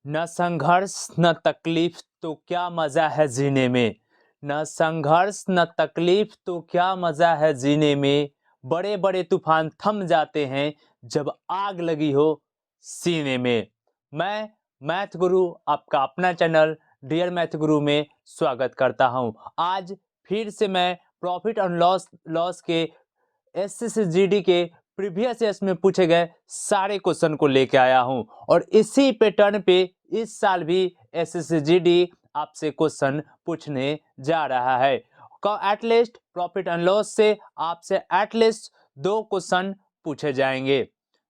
न संघर्ष न तकलीफ तो क्या मजा है जीने में। न संघर्ष न तकलीफ तो क्या मजा है जीने में। बड़े बड़े तूफान थम जाते हैं जब आग लगी हो सीने में। मैं मैथ गुरु आपका अपना चैनल डियर मैथ गुरु में स्वागत करता हूं। आज फिर से मैं प्रॉफिट एंड लॉस के एसएसजीडी के प्रीवियस ईयर्स में पूछे गए सारे क्वेश्चन को लेके आया हूं और इसी पैटर्न पे इस साल भी एसएसजीडी आपसे क्वेश्चन पूछने जा रहा है। एटलीस्ट प्रॉफिट एंड लॉस से आपसे एटलीस्ट 2 क्वेश्चन पूछे जाएंगे।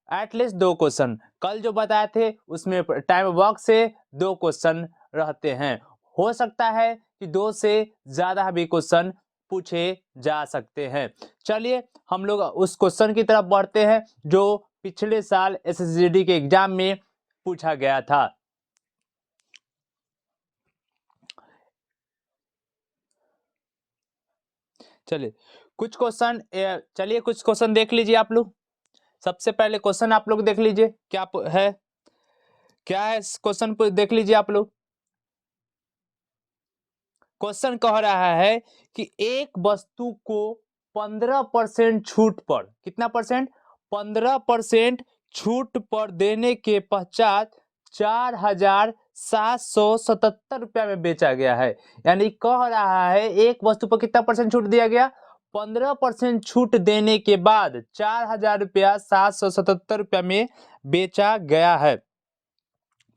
एटलीस्ट 2 क्वेश्चन, कल जो बताए थे उसमें टाइम वर्क से 2 क्वेश्चन रहते हैं। हो सकता है कि 2 से ज्यादा भी क्वेश्चन पूछे जा सकते हैं। चलिए हम लोग उस क्वेश्चन की तरफ बढ़ते हैं जो पिछले साल एसएसजीडी के एग्जाम में पूछा गया था। चलिए कुछ क्वेश्चन देख लीजिए आप लोग। सबसे पहले क्वेश्चन आप लोग देख लीजिए क्या है इस क्वेश्चन को देख लीजिए आप लोग। क्वेश्चन कह रहा है कि एक वस्तु को 15% छूट पर, कितना परसेंट, 15% छूट पर देने के पश्चात 4,777 रुपया में बेचा गया है। यानी कह रहा है एक वस्तु पर कितना परसेंट छूट दिया गया, 15% छूट देने के बाद 4,000 रुपया 777 रुपया में बेचा गया है।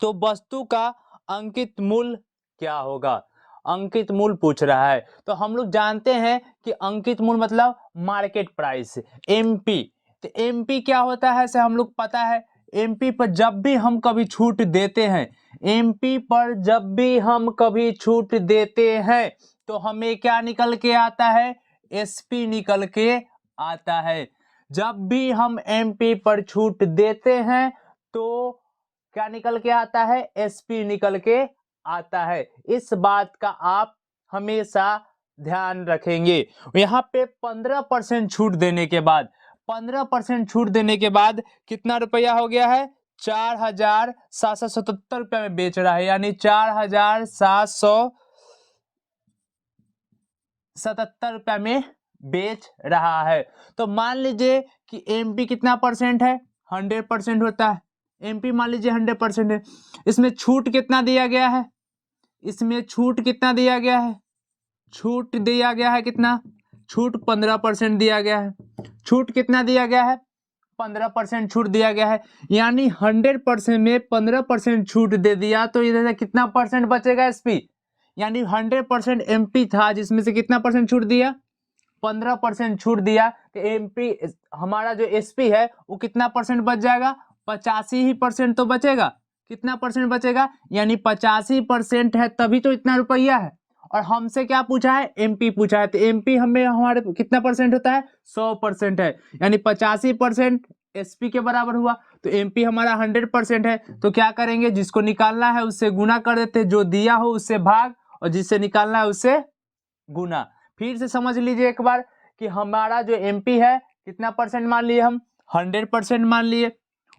तो वस्तु का अंकित मूल्य क्या होगा। अंकित मूल्य पूछ रहा है तो हम लोग जानते हैं कि अंकित मूल्य मतलब मार्केट प्राइस, एमपी। तो एमपी क्या होता है से हम लोग पता है। एमपी पर जब भी हम कभी छूट देते हैं, एमपी पर जब भी हम कभी छूट देते हैं तो हमें क्या निकल के आता है, एसपी निकल के आता है। जब भी हम एमपी पर छूट देते हैं तो क्या निकल के आता है, एसपी निकल के आता है। इस बात का आप हमेशा ध्यान रखेंगे। यहाँ पे 15% छूट देने के बाद, 15% छूट देने के बाद कितना रुपया हो गया है, 4,777 रुपया में बेच रहा है। यानी 4,777 रुपया में बेच रहा है। तो मान लीजिए कि एमपी कितना परसेंट है, 100% होता है। एमपी मान लीजिए 100% है। इसमें छूट कितना दिया गया है, इसमें छूट कितना दिया गया है, छूट दिया गया है कितना, छूट 15% दिया गया है। छूट कितना दिया गया है, 15% छूट दिया गया है। यानी 100% में 15% छूट दे दिया तो इधर से कितना परसेंट बचेगा, एसपी। यानी 100% एमपी था जिसमें से कितना परसेंट छूट दिया, 15% छूट दिया। तो एमपी हमारा जो एसपी है वो कितना परसेंट बच जाएगा, 85% तो बचेगा। कितना परसेंट बचेगा, यानी 85% है तभी तो इतना रुपया है। और हमसे क्या पूछा है, एमपी पूछा है। तो एमपी हमें हमारे कितना परसेंट होता है, 100% है। यानी 85% एसपी के बराबर हुआ। तो एमपी हमारा 100% है तो क्या करेंगे, जिसको निकालना है उससे गुना कर देते, जो दिया हो उससे भाग और जिससे निकालना है उससे गुना। फिर से समझ लीजिए एक बार कि हमारा जो एमपी है कितना परसेंट मान लिए हम, 100% मान लिए।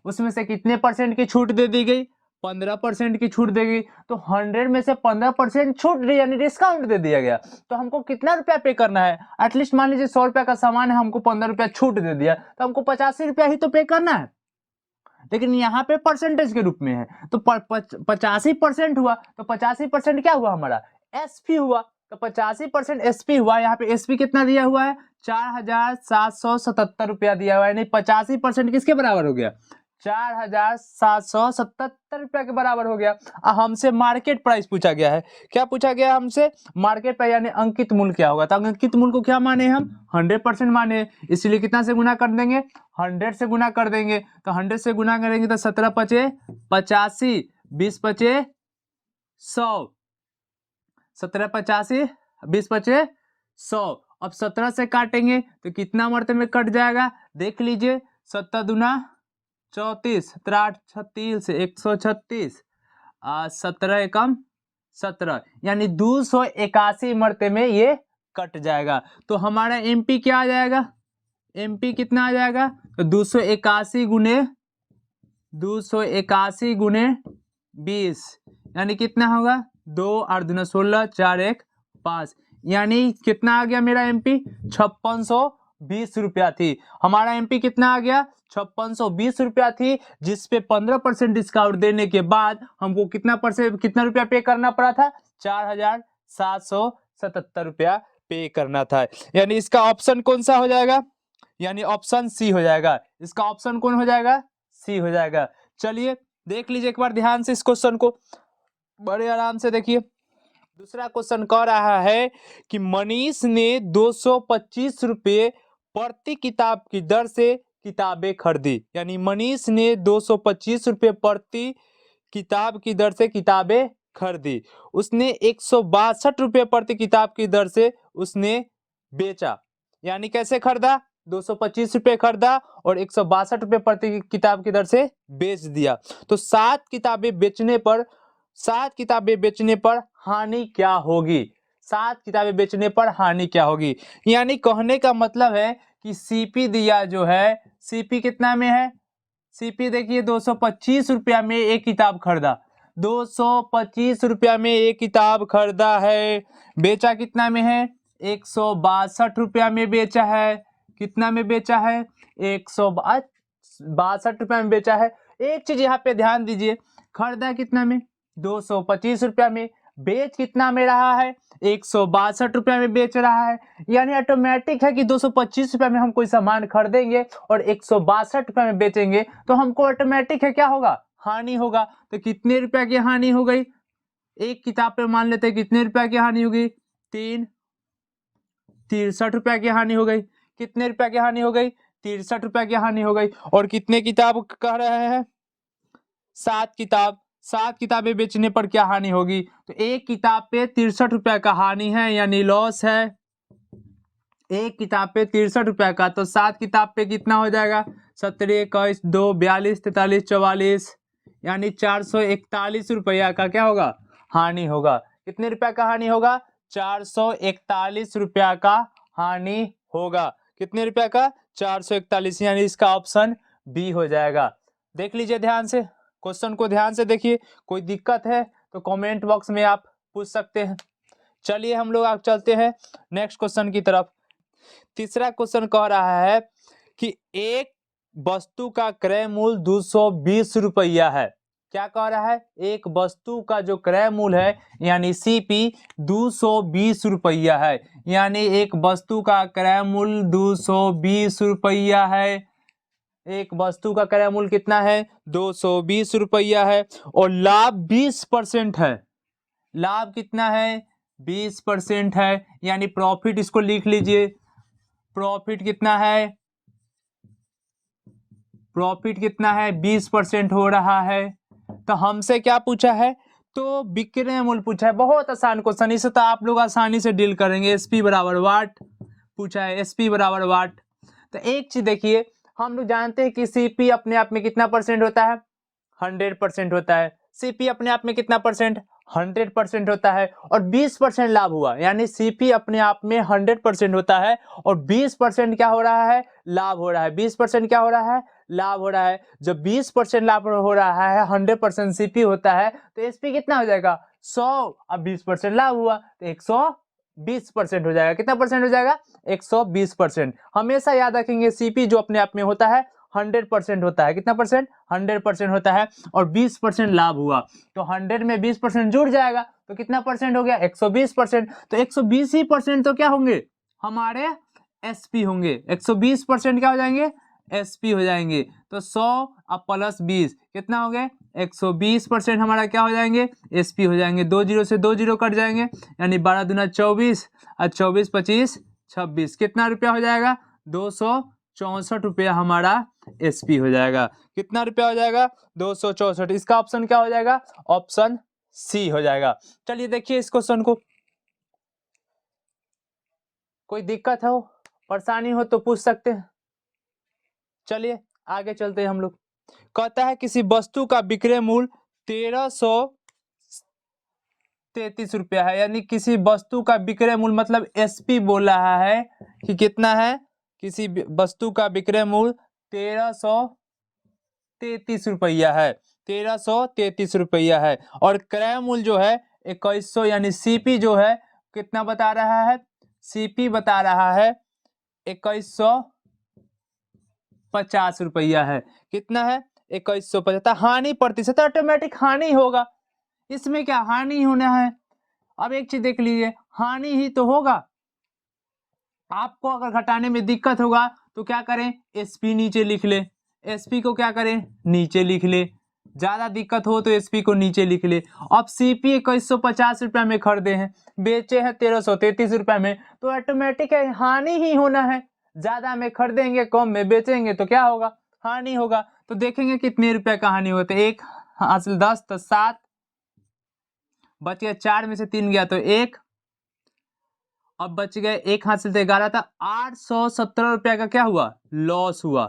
उसमें से कितने परसेंट की छूट दे दी गई, 15% की छूट दी गई। तो 100 में से 15% छूट दी यानी डिस्काउंट दे दिया गया। तो हमको कितना रुपया पे करना है, एटलीस्ट मान लीजिए 100 रुपया का सामान है, हमको 15 रुपया छूट दे दिया तो हमको 85 रुपया ही तो पे करना है। लेकिन यहाँ पे परसेंटेज के रूप में है तो 85% हुआ। तो 85% क्या हुआ हमारा, एसपी हुआ। तो 85% एसपी हुआ। यहाँ पे एसपी कितना दिया हुआ है, 4,777 रुपया दिया हुआ है। यानी 85% किसके बराबर हो गया, 4,777 रुपया के बराबर हो गया। हमसे मार्केट प्राइस पूछा गया है। क्या पूछा गया हमसे, मार्केट प्राइस यानी अंकित मूल्य क्या होगा। तो अंकित मूल्य को क्या माने हम, 100% माने। इसलिए कितना से गुना कर देंगे, 100 से गुना कर देंगे। तो 100 से गुना करेंगे तो 17 पचे 85, 20 पचे 100, 17 85, 20 पचे 100। अब 17 से काटेंगे तो कितना मरते में कट जाएगा, देख लीजिए। 17 दूना 34, 17 8 36, 136, 17 एकम 17, यानी 281 मरते में ये कट जाएगा। तो हमारा एमपी क्या आ जाएगा, एमपी कितना आ जाएगा, तो 281 गुने 20 यानी कितना होगा 2 8 दूना 16 4 1 5 यानी कितना आ गया मेरा एमपी 5620 रुपया थी। हमारा एमपी कितना आ गया 5620 रुपया थी, जिसपे 15% डिस्काउंट देने के बाद हमको कितना रुपया पे करना पड़ा था 4777 रुपया पे करना था। यानी इसका ऑप्शन कौन सा हो जाएगा, यानी ऑप्शन सी हो जाएगा। इसका ऑप्शन कौन हो जाएगा, सी हो जाएगा। चलिए देख लीजिए एक बार ध्यान से इस क्वेश्चन को, बड़े आराम से देखिए। दूसरा क्वेश्चन कह रहा है कि मनीष ने 225 रुपये प्रति किताब की दर से किताबें खरीदी। यानी मनीष ने 225 रुपये प्रति किताब की दर से किताबें खरीदी। उसने 162 रुपये प्रति किताब की दर से उसने बेचा। यानी कैसे खरीदा, 225 रुपये खरीदा और 162 रुपये प्रति किताब की दर से बेच दिया। तो 7 किताबें बेचने पर हानि क्या होगी, 7 किताबें बेचने पर हानि क्या होगी। यानी कहने का मतलब है कि सीपी दिया जो है, सीपी कितना में है, सीपी देखिए 225 रुपया में एक किताब खरीदा, 225 रुपया में एक किताब खरीदा है। बेचा कितना में है 162 रुपया में बेचा है। कितना में बेचा है 162 रुपया में बेचा है। एक चीज यहाँ पे ध्यान दीजिए, खरीदा कितना में 225 रुपया में, बेच कितना में रहा है 162 रुपया में बेच रहा है। यानी ऑटोमेटिक है कि 225 रुपया में हम कोई सामान खरीदेंगे और 162 रुपया में बेचेंगे तो हमको ऑटोमेटिक है क्या होगा, हानि होगा। तो कितने रुपया की हानि हो गई, एक किताब पे मान लेते हैं कितने रुपया की हानि हो गई 63 रुपया की हानि हो गई। कितने रुपया की हानि हो गई 63 रुपया की हानि हो गई। और कितने किताब कह रहे हैं 7 किताबें बेचने पर क्या हानि होगी, तो एक किताब पे 63 रुपया का हानि है यानी लॉस है, एक किताब पे 63 रुपया का। तो 7 किताब पे कितना हो जाएगा 17 21 2 42 43 44 यानी 441 रुपया का क्या होगा, हानि होगा। कितने रुपया का हानि होगा 441 रुपया का हानि होगा। कितने रुपया का 441, यानी इसका ऑप्शन बी हो जाएगा। देख लीजिए ध्यान से, क्वेश्चन को ध्यान से देखिए, कोई दिक्कत है तो कमेंट बॉक्स में आप पूछ सकते हैं। चलिए हम लोग आप चलते हैं नेक्स्ट क्वेश्चन की तरफ। तीसरा क्वेश्चन कह रहा है कि एक वस्तु का क्रय मूल्य 220 रुपया है। क्या कह रहा है, एक वस्तु का जो क्रय मूल्य है यानी सीपी 220 रुपया है। यानी एक वस्तु का क्रय मूल्य 220 रुपया है। एक वस्तु का क्रय मूल्य कितना है 220 रुपया है और लाभ 20% है। लाभ कितना है 20% है, यानी प्रॉफिट इसको लिख लीजिए। प्रॉफिट कितना है, प्रॉफिट कितना है 20% हो रहा है। तो हमसे क्या पूछा है, तो विक्रय मूल्य पूछा है। बहुत आसान क्वेश्चन, इसे तो आप लोग आसानी से डील करेंगे। एसपी बराबर वाट पूछा है, एसपी बराबर वाट। तो एक चीज देखिए, हम लोग जानते हैं कि सीपी अपने आप में कितना परसेंट होता है 100% होता है। सीपी अपने आप में कितना परसेंट 100% होता है और 20% लाभ हुआ, यानी सीपी अपने आप में 100% होता है और 20% क्या हो रहा है, लाभ हो रहा है। 20% क्या हो रहा है, लाभ हो रहा है। जब 20% लाभ हो रहा है, 100% सीपी होता है, तो एसपी कितना हो जाएगा 100। अब 20% लाभ हुआ तो 120% हो जाएगा। कितना परसेंट हो जाएगा 120%। हमेशा याद रखेंगे सीपी जो अपने आप में होता है 100% होता है। कितना परसेंट 100% होता है और 20% लाभ हुआ तो 100 में 20% जुड़ जाएगा तो कितना परसेंट हो गया 120%। तो 120% तो क्या होंगे हमारे एसपी होंगे। 120% क्या हो जाएंगे एसपी हो जाएंगे। तो 100 अब प्लस 20 कितना हो गए 120% हमारा क्या हो जाएंगे एसपी हो जाएंगे। 2 जीरो से 2 जीरो कट जाएंगे यानी 12 दूना 24 और 24 25 26 कितना रुपया हो जाएगा 264 रुपया हमारा एसपी हो जाएगा। कितना रुपया हो जाएगा 264। इसका ऑप्शन क्या हो जाएगा ऑप्शन सी हो जाएगा। चलिए देखिए इस क्वेश्चन को, कोई दिक्कत हो परेशानी हो तो पूछ सकते हैं। चलिए आगे चलते हैं हम लोग। कहता है किसी वस्तु का विक्रय मूल्य 1333 रुपया है। यानी किसी वस्तु का विक्रय मूल्य मतलब एसपी बोल रहा है कि कितना है, किसी वस्तु का विक्रय मूल्य 1333 रुपया है। 1333 रुपया है। और क्रय मूल्य जो है 2100, यानी सीपी जो है कितना बता रहा है, सीपी बता रहा है 2150 रुपया है। कितना है, 2150। हानि प्रतिशत, ऑटोमेटिक हानि होगा, इसमें क्या हानि होना है। अब एक चीज देख लीजिए, हानि ही तो होगा। आपको अगर घटाने में दिक्कत होगा तो क्या करें, एसपी नीचे लिख ले, एसपी को क्या करें, नीचे लिख ले। ज्यादा दिक्कत हो तो एसपी को नीचे लिख ले। अब सीपी 2150 रुपया में खरीदे हैं, बेचे हैं 1333 रुपया में, तो ऑटोमेटिक है हानि ही होना है। ज्यादा में खरीदेंगे, कम में बेचेंगे तो क्या होगा, हानि होगा। तो देखेंगे कितने रुपए का हानि होता है। एक हासिल 10 तो 7 बच गया, 4 में से 3 गया तो 1, अब बच गए 1 हासिल से 11 था। 817 रुपया का क्या हुआ, लॉस हुआ।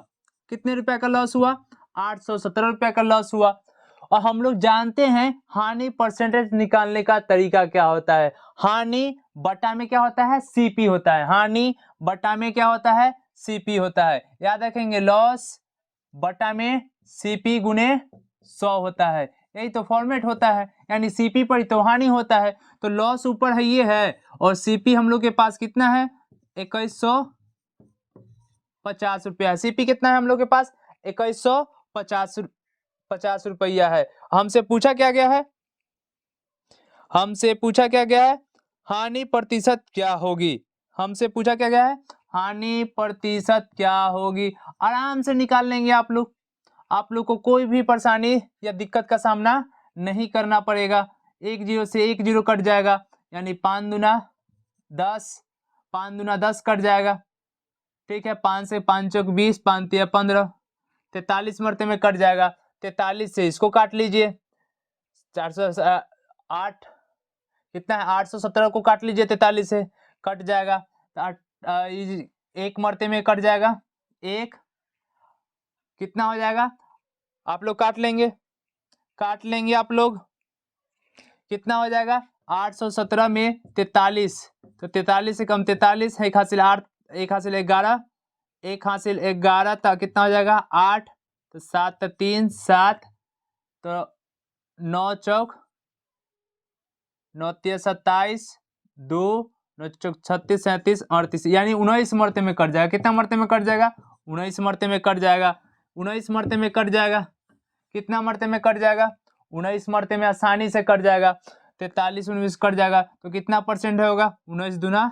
कितने रुपया का लॉस हुआ, 817 रुपया का लॉस हुआ। और हम लोग जानते हैं हानि परसेंटेज निकालने का तरीका क्या होता है। हानि बटा में क्या होता है, सीपी होता है। हानि बटा में क्या होता है, सीपी होता है। याद रखेंगे, लॉस बटा में सीपी गुने 100 होता है। यही तो फॉर्मेट होता है, यानी सीपी पर ही तो हानि होता है। तो लॉस ऊपर है ये है, और सीपी हम लोग के पास कितना है, 2150 रुपया। सीपी कितना है हम लोग के पास, 2150 रुपया है। हमसे पूछा क्या गया है, हमसे पूछा क्या गया है, हानि प्रतिशत क्या होगी। हमसे पूछा क्या गया है, हानि प्रतिशत क्या होगी। आराम से निकाल लेंगे आप लोग, आप लोग को कोई भी परेशानी या दिक्कत का सामना नहीं करना पड़ेगा। 1 0 से 1 0 कट जाएगा, यानी 5 दूना 10, 5 दूना 10 कट जाएगा। ठीक है, 5 से 5 चौक 20, 5 तिया 15, 43 मरते में कट जाएगा। 43 से इसको काट लीजिए, 408 कितना है, 817 को काट लीजिए, 43 से कट जाएगा। एक मरते में कट जाएगा, एक कितना हो जाएगा, आप लोग काट लेंगे आप लोग, कितना हो जाएगा, 817 में 43, तो 43 से कम 43, 1 हासिल 8, 1 हासिल 11, 1 हासिल 11 तक कितना हो जाएगा 8, तो 7 तो 3 7, तो 9 चौक 9 तिया 27, 2 9 चौक 36 37 38, यानी 19 मरते में कट जाएगा। कितना मरते में कट जाएगा, 19 मरते में कट जाएगा। 19 मरते में कट जाएगा, कितना मरते में कट जाएगा, 19 मरते में आसानी से कट जाएगा। 43 19 कट जाएगा, तो कितना परसेंट होगा, 19 दूना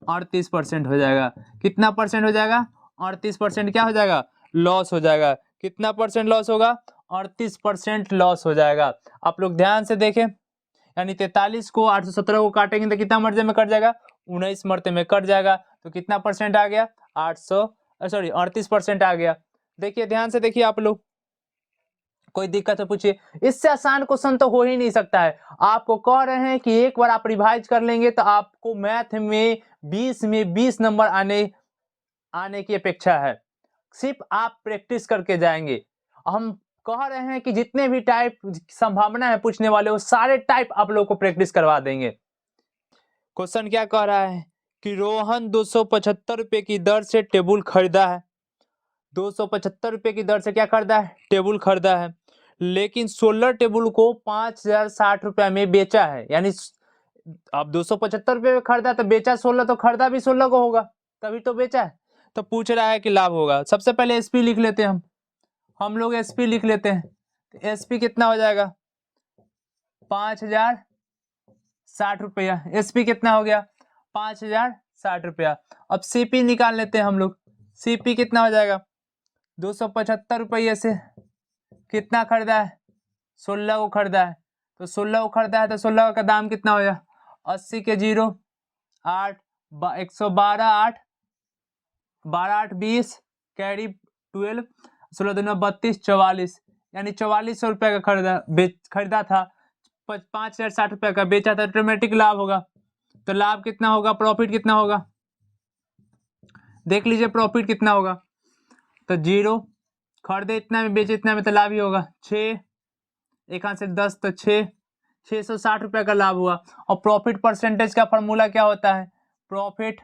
38% हो जाएगा। कितना परसेंट हो जाएगा, 38% क्या हो जाएगा, लॉस हो जाएगा। कितना परसेंट लॉस होगा, 38% लॉस हो जाएगा। आप लोग ध्यान से देखें, यानी 43 को 817 को काटेंगे तो कितना मरते में कट जाएगा, 19 मरते में कट जाएगा। तो कितना परसेंट आ गया, 38% आ गया। देखिए ध्यान से देखिए आप लोग, कोई दिक्कत है पूछिए, इससे आसान क्वेश्चन तो हो ही नहीं सकता है। आपको कह रहे हैं कि एक बार आप रिवाइज कर लेंगे तो आपको मैथ में 20 नंबर आने की अपेक्षा है। सिर्फ आप प्रैक्टिस करके जाएंगे। हम कह रहे हैं कि जितने भी टाइप संभावना है पूछने वाले, वो सारे टाइप आप लोग को प्रैक्टिस करवा देंगे। क्वेश्चन क्या कह रहा है कि रोहन 275 रुपए की दर से टेबल खरीदा है। 275 रुपए की दर से क्या खरीदा है, टेबल खरीदा है, लेकिन 16 टेबल को 5060 रुपया में बेचा है। यानी अब 275 रुपये में खरीदा तो बेचा 16, तो खरीदा भी 16 को होगा, तभी तो बेचा है। तो पूछ रहा है कि लाभ होगा। सबसे पहले एसपी लिख लेते हैं, हम लोग एसपी लिख लेते हैं। तो एसपी कितना हो जाएगा, 5060 रुपया। एसपी कितना हो गया, 5060 रुपया। अब सीपी निकाल लेते हैं हम लोग। सीपी कितना हो जाएगा, 275 रुपये से कितना खरीदा है, 16 को खरीदा है। तो 16 को खरीदा है तो 16 का दाम कितना हो गया, 80 के 0 8 112 8 12 8 20 कैरी 12 16 दूना 32 44, यानी 4400 रुपये का खरीदा था, 5060 रुपये का बेचा था। ऑटोमेटिक लाभ होगा। तो लाभ कितना होगा, प्रॉफिट कितना होगा, देख लीजिए प्रॉफिट कितना होगा। तो 0, खरीदे इतना में बेचे इतना में, तो लाभ ही होगा 6, 1 हाथ से 10 तो 660 रुपये का लाभ हुआ। और प्रॉफिट परसेंटेज का फॉर्मूला क्या होता है, प्रॉफिट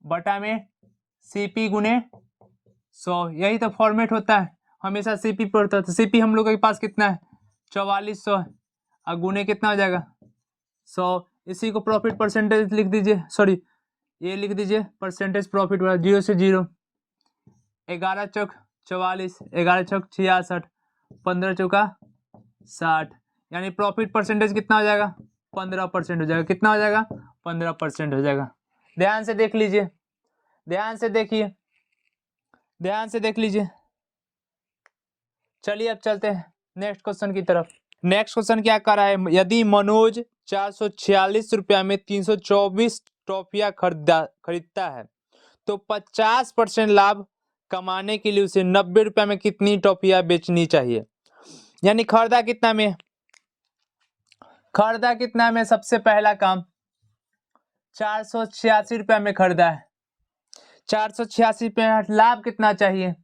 बटा में सीपी गुने 100, यही तो फॉर्मेट होता है। हमेशा सीपी पे होता है, तो सीपी हम लोगों के पास कितना है 4400 है, और गुने कितना हो जाएगा 100। इसी को प्रॉफिट परसेंटेज लिख दीजिए, सॉरी ये लिख दीजिए परसेंटेज प्रॉफिट वाला, 0 से 0, 11 चौक 44, 11 चौक 66, 15 चौका 60, यानी प्रॉफिट परसेंटेज कितना हो जाएगा 15% हो जाएगा। कितना हो जाएगा 15% हो जाएगा। ध्यान से देख लीजिए, ध्यान से देखिए, ध्यान से देख लीजिए। चलिए अब चलते हैं नेक्स्ट क्वेश्चन की तरफ। नेक्स्ट क्वेश्चन क्या कर रहा है, यदि मनोज 446 रुपया में 324 टॉफियां खरीदता है तो 50% लाभ कमाने के लिए उसे 90 रुपया में कितनी टॉफियां बेचनी चाहिए। यानी खरीदा कितना में, खरीदा कितना में, सबसे पहला काम 486 रुपया में खरीदा है, 486 रुपया, लाभ कितना चाहिए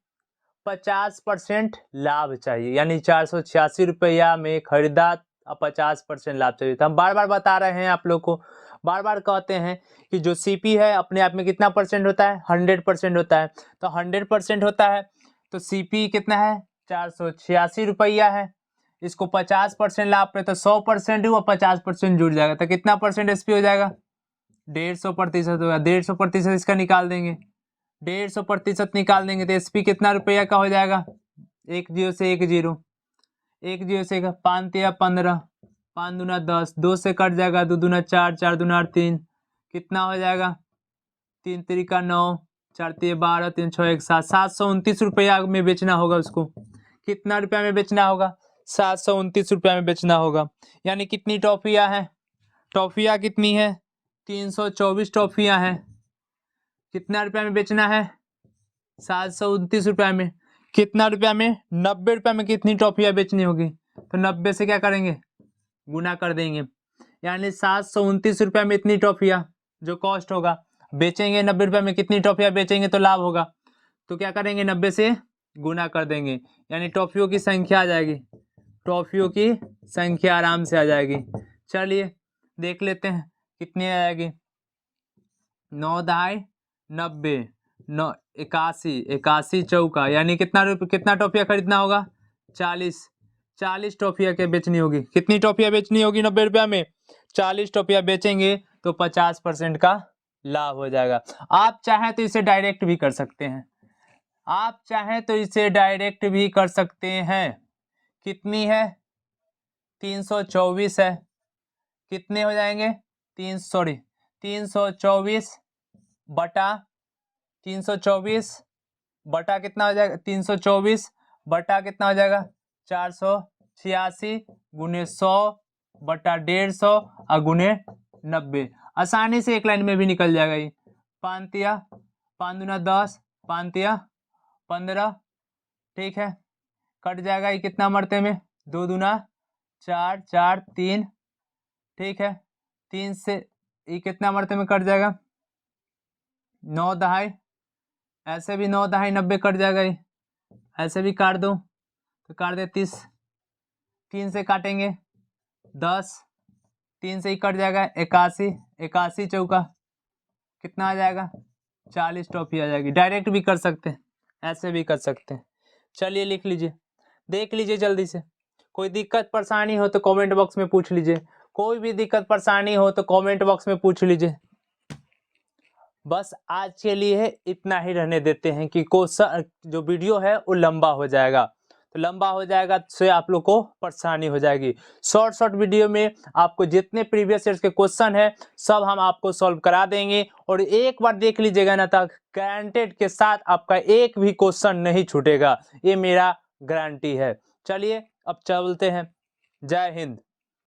50% लाभ चाहिए, यानी 486 रुपया में खरीदा और 50% लाभ चाहिए। तो हम बार बार बता रहे हैं आप लोग को, बार बार कहते हैं कि जो सीपी है अपने आप में कितना परसेंट होता है 100% होता है। तो 100% होता है तो सीपी कितना है 486 रुपया है, इसको 50% लाभ पे तो 100% हुआ, 50% जुड़ जाएगा तो कितना परसेंट एसपी हो जाएगा 150% होगा। 150% इसका निकाल देंगे, 150% निकाल देंगे तो एसपी कितना रुपया का हो जाएगा, 1 0 से 1 0, 1 0 से 5 3 15, 5 दूना 10, 2 से कट जाएगा, 2 दूना 4, 4 दूना 3, कितना हो जाएगा 3 3 का 9, 4 3 12, 3 6 1 7, 729 रुपया में बेचना होगा उसको। कितना रुपया में बेचना होगा 729 रुपया में बेचना होगा। यानी कितनी टॉफियां हैं, टॉफियां कितनी है 324 टॉफियां हैं। कितना रुपया में बेचना है 729 रुपया में। कितना रुपया में 90 रुपया में कितनी टॉफियां बेचनी होगी, तो 90 से क्या करेंगे गुना कर देंगे, यानी 729 रुपया में इतनी टॉफियां जो कॉस्ट होगा बेचेंगे, 90 रुपया में कितनी टॉफियां बेचेंगे तो लाभ होगा, तो क्या करेंगे 90 से गुना कर देंगे, यानी टॉफियों की संख्या आ जाएगी, टॉफियों की संख्या आराम से आ जाएगी। चलिए देख लेते हैं कितनी आ जाएगी, 9 दाई 90, 9 81, 81 चौका, यानी कितना टॉफियां खरीदना होगा 40 टॉफियां के बेचनी होगी। कितनी टॉफियां बेचनी होगी 90 रुपया में, 40 टॉफियां बेचेंगे तो 50% का लाभ हो जाएगा। आप चाहें तो इसे डायरेक्ट भी कर सकते हैं, आप चाहें तो इसे डायरेक्ट भी कर सकते हैं। कितनी है 324 है, कितने हो जाएंगे 324 बटा 324 बटा कितना हो जाएगा 324 बटा कितना हो जाएगा 486 गुने 100 बटा 150 और गुने 90। आसानी से एक लाइन में भी निकल जाएगा ये। 5 तिया 5 दूना 10, 5 तिया 15, ठीक है, कट जाएगा ये कितना मरते में 2 दूना 4, 4 3, ठीक है, 3 से ये कितना मरते में कट जाएगा 9 दहाई, ऐसे भी 9 दहाई 90 कट जाएगा ये, ऐसे भी काट दो तो काट दे 30, 3 से काटेंगे 10, 3 से ही कट जाएगा 81, 81 चौका कितना आ जाएगा 40 टॉफी आ जाएगी। डायरेक्ट भी कर सकते हैं, ऐसे भी कर सकते हैं। चलिए लिख लीजिए, देख लीजिए जल्दी से। कोई दिक्कत परेशानी हो तो कमेंट बॉक्स में पूछ लीजिए, कोई भी दिक्कत परेशानी हो तो कमेंट बॉक्स में पूछ लीजिए। बस आज के लिए इतना ही रहने देते हैं कि क्वेश्चन जो वीडियो है वो लंबा हो जाएगा, तो लंबा हो जाएगा तो आप लोग को परेशानी हो जाएगी। शॉर्ट वीडियो में आपको जितने प्रीवियस ईयर्स के क्वेश्चन है सब हम आपको सॉल्व करा देंगे, और एक बार देख लीजिएगा ना तक गारंटेड के साथ आपका एक भी क्वेश्चन नहीं छूटेगा, ये मेरा गारंटी है। चलिए अब चलते हैं, जय हिंद।